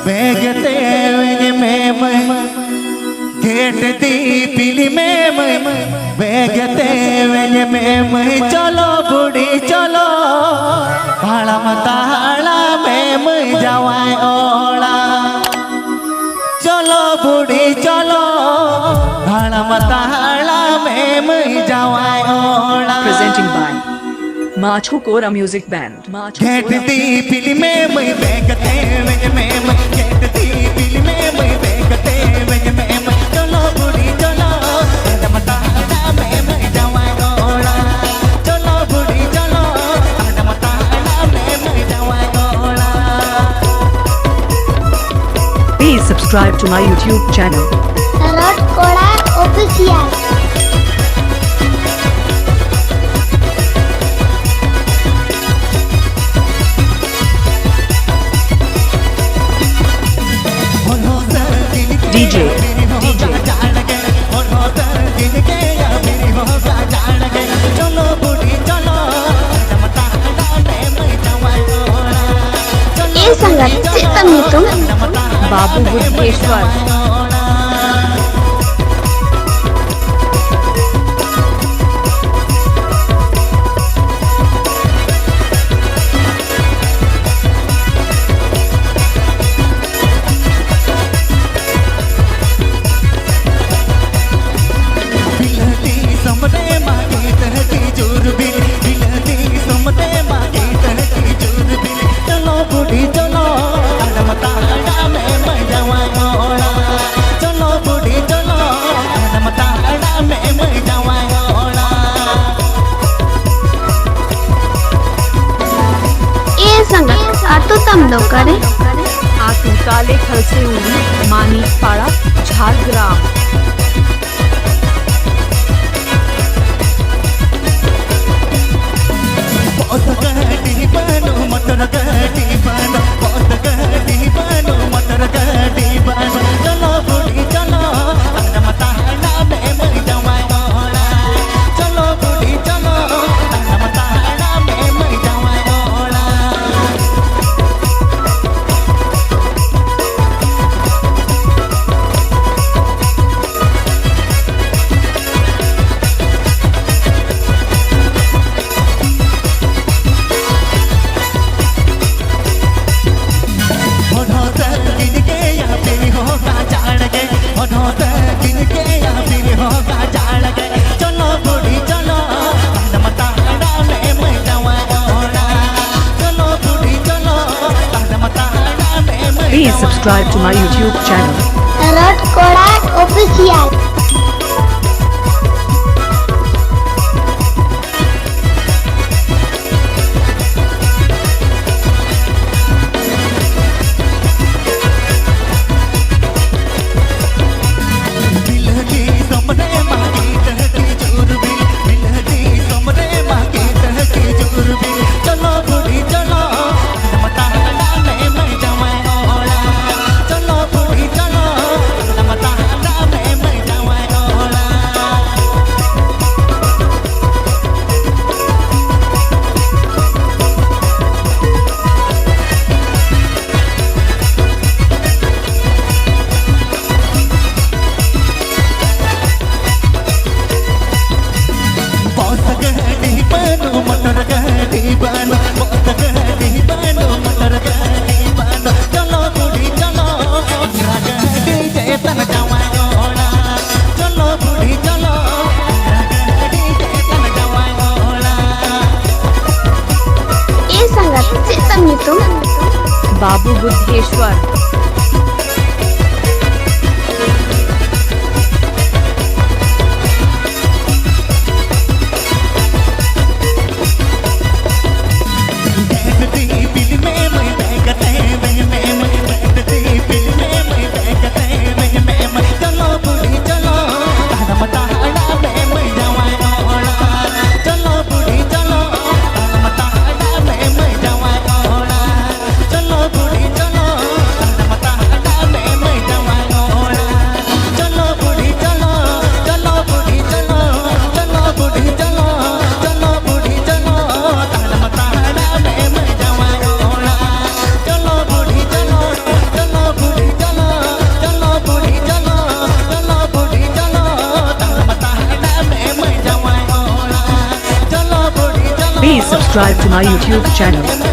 बेगते में get the पिली में बेगते में चलो बुढ़ी चलो भाड़ा मताड़ा में जवाए ओड़ा चलो बुढ़ी चलो भाड़ा मताड़ा में जवाए ओड़ा। Presenting by Machu Kora Music Band. Get the पिली में बेगते में गेट दी पिली में बेगते में चलो बुढ़ी चलो मताड़ा में जवाए ओड़ा चलो बुढ़ी चलो मताड़ा में जवाए ओड़ा। Please subscribe to my YouTube channel. Tarot Kora Official. DJ ये संगत चित्तम नितुम बाबू बुद्धेश्वर। आतु तम दो करे आतु काले खल से उड़ी मानी पाड़ा Jhargram. Please subscribe to my YouTube channel. Tarot Kora Official. ये संगत चित्तम नितुम बाबू Buddheshwar. Please subscribe to my YouTube channel.